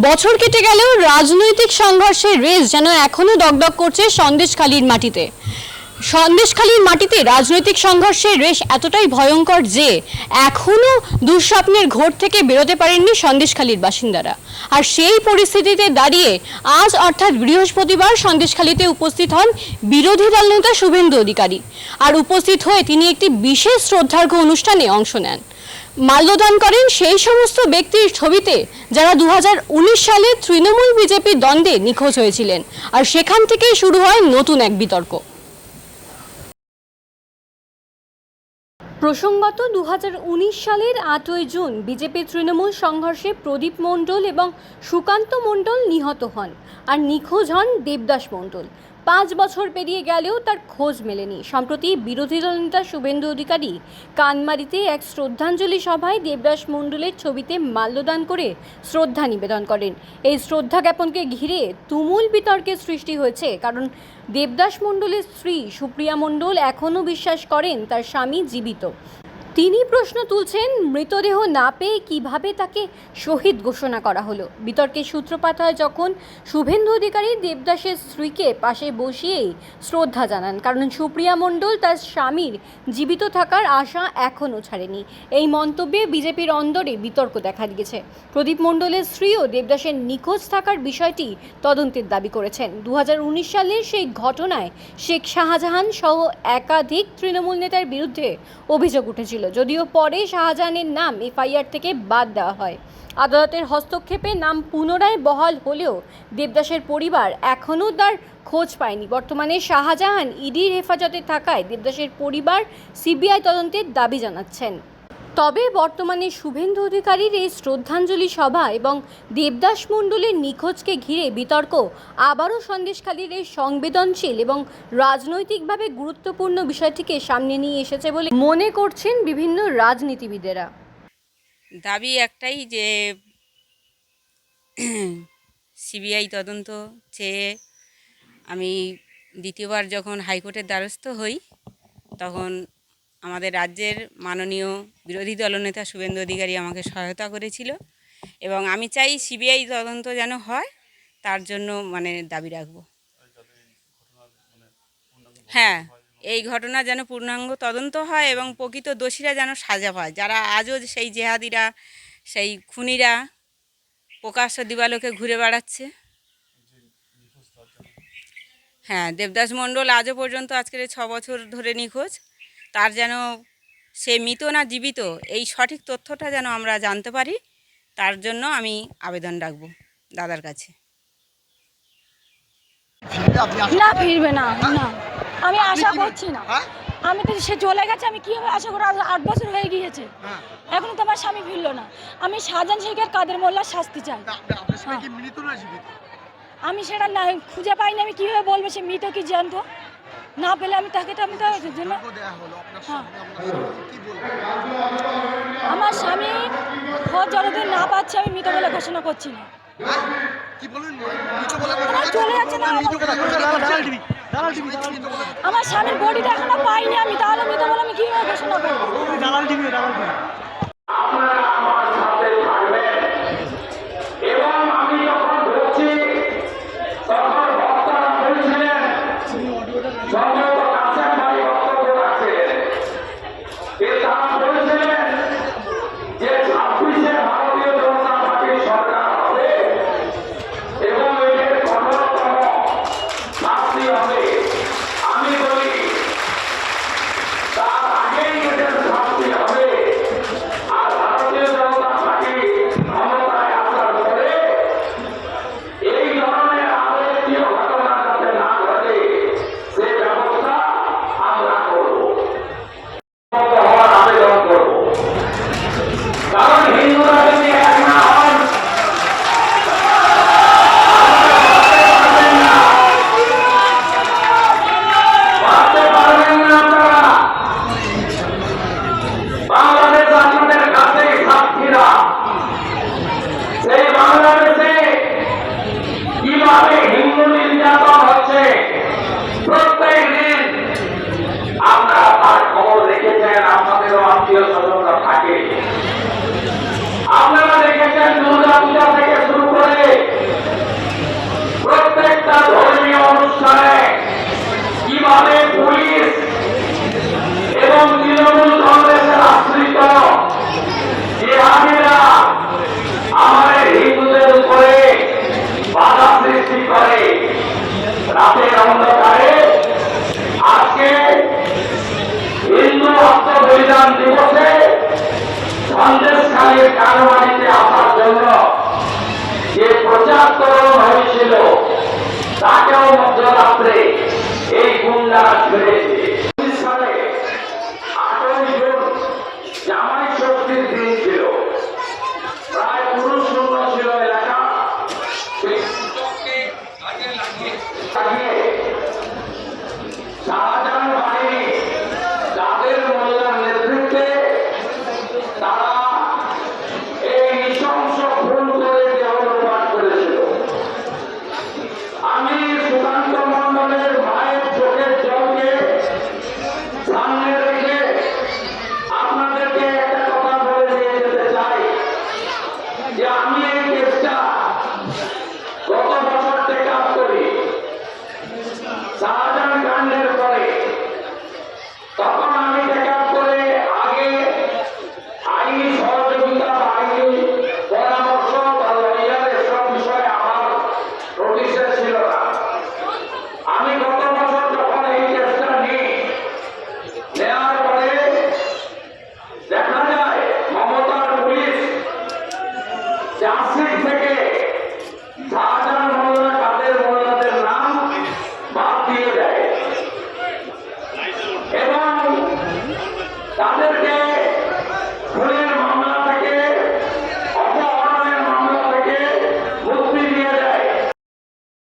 বছর কেটে গেলেও রাজনৈতিক সংঘর্ষের রেশ যেন এখনো দগদগ করছে সন্দেশখালীর মাটিতে। সন্দেশখালীর মাটিতে রাজনৈতিক সংঘর্ষের রেশ এতটাই ভয়ঙ্কর যে এখনো দুঃস্বপ্নের ঘোর থেকে বেরোতে পারেননি সন্দেশখালীর বাসিন্দারা। আর সেই পরিস্থিতিতে দাঁড়িয়ে আজ অর্থাৎ বৃহস্পতিবার সন্দেশখালীতে উপস্থিত হন বিরোধী দল নেতা শুভেন্দু অধিকারী। আর উপস্থিত হয়ে তিনি একটি বিশেষ শ্রদ্ধার্ঘ্য অনুষ্ঠানে অংশ নেন, মাল্যদান করেন সেই সমস্ত ব্যক্তির ছবিতে যারা 2019 সালে তৃণমূল বিজেপি দ্বন্দ্বে নিখোঁজ হয়েছিলেন। আর সেখান থেকেই শুরু হয় নতুন এক বিতর্ক। প্রসঙ্গত 2019 সালের 8ই জুন বিজেপি তৃণমূল সংঘর্ষে প্রদীপ মণ্ডল এবং সুকান্ত মণ্ডল নিহত হন আর নিখোঁজ হন দেবদাস মণ্ডল। 5 বছর পেরিয়ে গেলেও তার খোঁজ মেলেনি। সম্প্রতি বিরোধী দল নেতা শুভেন্দু অধিকারী কানমারিতে এক শ্রদ্ধাঞ্জলি সভায় দেবদাস মণ্ডলের ছবিতে মাল্যদান করে শ্রদ্ধা নিবেদন করেন। এই শ্রদ্ধা জ্ঞাপনকে ঘিরে তুমুল বিতর্কের সৃষ্টি হয়েছে, কারণ দেবদাস মণ্ডলের স্ত্রী সুপ্রিয়া মণ্ডল এখনও বিশ্বাস করেন তার স্বামী জীবিত। তিনি প্রশ্ন তুলছেন, মৃতদেহ না পেয়ে কিভাবে তাকে শহীদ ঘোষণা করা হলো। বিতর্কের সূত্রপাত হয় যখন শুভেন্দু অধিকারী দেবদাসের স্ত্রীকে পাশে বসিয়েই শ্রদ্ধা জানান, কারণ সুপ্রিয়া মণ্ডল তার স্বামীর জীবিত থাকার আশা এখনও ছাড়েনি। এই মন্তব্যে বিজেপির অন্দরে বিতর্ক দেখা দিয়েছে। প্রদীপ মণ্ডলের স্ত্রীও দেবদাসের নিখোঁজ থাকার বিষয়টি তদন্তের দাবি করেছেন। 2019 সালের সেই ঘটনায় শেখ শাহজাহান সহ একাধিক তৃণমূল নেতার বিরুদ্ধে অভিযোগ উঠেছিল, যদিও পরে শাহজাহানের নাম এফআইআর থেকে বাদ দেওয়া হয়। আদালতের হস্তক্ষেপে নাম পুনরায় বহাল হলেও দেবদাসের পরিবার এখনও তার খোঁজ পায়নি। বর্তমানে শাহজাহান ইডির হেফাজতে থাকায় দেবদাসের পরিবার সিবিআই তদন্তের দাবি জানাচ্ছেন। তবে বর্তমানে শুভেন্দু অধিকারীর এই শ্রদ্ধাঞ্জলি সভা এবং দেবদাস মণ্ডলের নিখোঁজকে ঘিরে বিতর্ক আবারও সন্দেশখালীর এই সংবেদনশীল এবং রাজনৈতিকভাবে গুরুত্বপূর্ণ বিষয়টিকে সামনে নিয়ে এসেছে বলে মনে করছেন বিভিন্ন রাজনীতিবিদেরা। দাবি একটাই যে সিবিআই তদন্ত চেয়ে আমি দ্বিতীয়বার যখন হাইকোর্টের দ্বারস্থ হই তখন আমাদের রাজ্যের মাননীয় বিরোধী দলনেতা শুভেন্দু অধিকারী আমাকে সহায়তা করেছিল এবং আমি চাই সিবিআই তদন্ত যেন হয়, তার জন্য দাবি রাখব। হ্যাঁ, এই ঘটনা যেন পূর্ণাঙ্গ তদন্ত হয় এবং প্রকৃত দোষীরা যেন সাজা পায়, যারা আজও সেই জেহাদিরা, সেই খুনিরা প্রকাশ্য দিবালোকে ঘুরে বেড়াচ্ছে। হ্যাঁ, দেবদাস মণ্ডল আজও পর্যন্ত আজকের 6 বছর ধরে নিখোঁজ। তার যেন সে মৃত না জীবিত এই সঠিক তথ্যটা যেন আমরা জানতে পারি, তার জন্য আমি আবেদন রাখব দাদার কাছে। না, ফিরবে না, না আমি আশা করছি না। আমি তো সে চলে গেছে, আমি কীভাবে আশা করি? 8 বছর হয়ে গিয়েছে, এখনো তো আমার স্বামী ফিরল না। আমি শাহজাহান শেখের কাদের মোল্লার শাস্তি চাই। আমি সেটা না খুঁজে পাইনি, আমি কীভাবে বলবো সে মৃত কি জানতো? না পেলে আমি তাকে তো জন্য আমার স্বামী খোঁজ যতদিন না পাচ্ছে আমি মৃত বলে ঘোষণা করছি না। চলে যাচ্ছে না, আমার স্বামীর বডিটা এখনো পাইনি আমি, তাহলে মৃত বলে আমি কীভাবে ঘোষণা করবো? রক্তাক্তকরণ হয়েছিল তাকেও মধ্যরাত্রে এই গুন্ডারা ছেড়েছে। 19 সালে 8ই জুন জামাই ষষ্ঠীর দিন ছিল, প্রায় পুরুষ শূন্য ছিল এলাকা। শাহজাহান বাহিনী তাদের মোল্লার নেতৃত্বে তারা এই নৃশংস খুন করে দেহ লোপাট করেছিল। আমি সুকান্ত মণ্ডলের মায়ের চোখের জলকে সামনে রেখে আপনাদেরকে একটা কথা বলে দিয়ে যেতে চাই যে আমি এই কেসটা গত বছর টেক আপ করি শাহজাহান কাণ্ডের পরে। তখন